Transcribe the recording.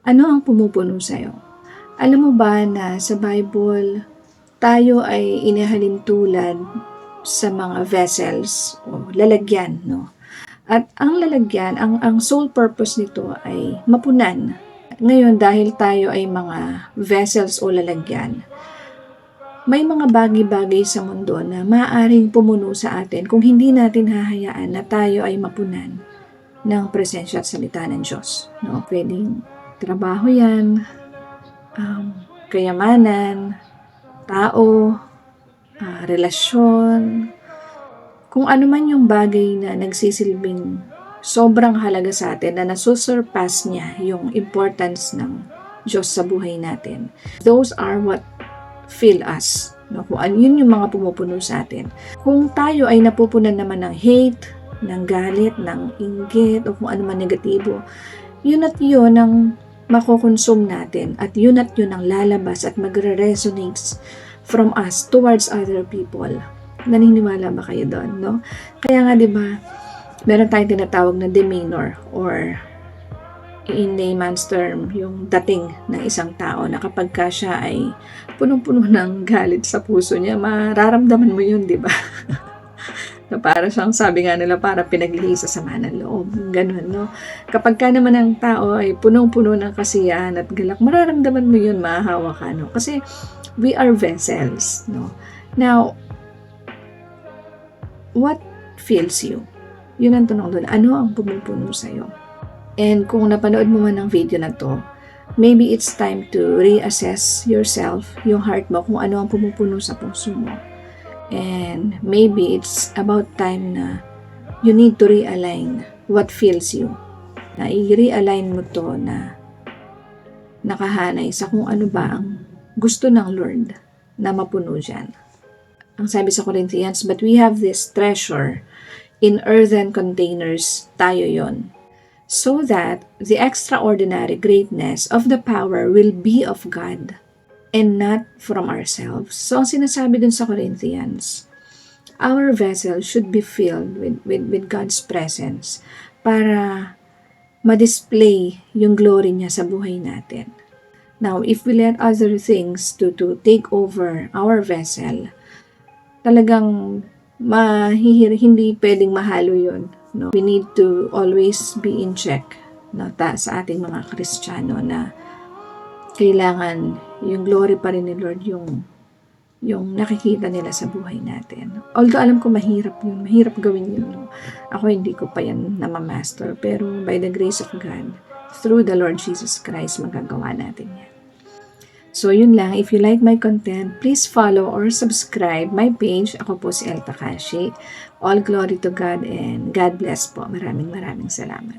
Ano ang pumupuno sa'yo? Alam mo ba na sa Bible, tayo ay inihalin tulad sa mga vessels o lalagyan, no? At ang lalagyan, ang sole purpose nito ay mapunan. Ngayon, dahil tayo ay mga vessels o lalagyan, may mga bagay-bagay sa mundo na maaaring pumuno sa atin kung hindi natin hahayaan na tayo ay mapunan ng presensya at salita ng Diyos. No? Pwedeng trabaho yan, kayamanan, tao, relasyon, kung ano man yung bagay na nagsisilbing sobrang halaga sa atin na nasusurpass niya yung importance ng Diyos sa buhay natin. Those are what fill us. No? Kung ano yun yung mga pumupuno sa atin. Kung tayo ay napupunan naman ng hate, ng galit, ng inggit, o kung ano man negatibo, yun at yun ang makukonsume natin at yun ang lalabas at magre-resonates from us towards other people. Naniniwala ba kayo doon, no? Kaya nga 'di ba, meron tayong tinatawag na demeanor or in layman's term, yung dating ng isang tao na kapag ka siya ay punong-puno ng galit sa puso niya, mararamdaman mo yun, 'di ba? Na para siyang, sabi nga nila, para pinaglihis sa sama ng loob. Ganun, no? Kapag ka naman ang tao ay punong-puno ng kasiyahan at galak, mararamdaman mo yun, mahahawa ka, no? Kasi we are vessels, no? Now, what fills you? Yun ang tanong doon. Ano ang pumupuno sa'yo? And kung napanood mo man ang video na to, maybe it's time to reassess yourself, yung heart mo, kung ano ang pumupuno sa puso mo. And maybe it's about time na you need to realign what fills you. Na i-realign mo to na nakahanay sa kung ano ba ang gusto ng Lord na mapuno dyan. Ang sabi sa Corinthians, but we have this treasure in earthen containers, tayo yon, so that the extraordinary greatness of the power will be of God and not from ourselves. So, ang sinasabi dun sa Corinthians, our vessel should be filled with God's presence para ma-display yung glory niya sa buhay natin. Now, if we let other things to take over our vessel, talagang hindi pwedeng mahalo yun. No? We need to always be in check, no? Sa ating mga Kristiyano na kailangan yung glory pa rin ni Lord yung nakikita nila sa buhay natin. Although alam ko mahirap yun, mahirap gawin yun. No? Ako hindi ko pa yan namamaster, pero by the grace of God, through the Lord Jesus Christ, magagawa natin yan. So yun lang, if you like my content, please follow or subscribe my page. Ako po si El Takashi. All glory to God and God bless po. Maraming salamat.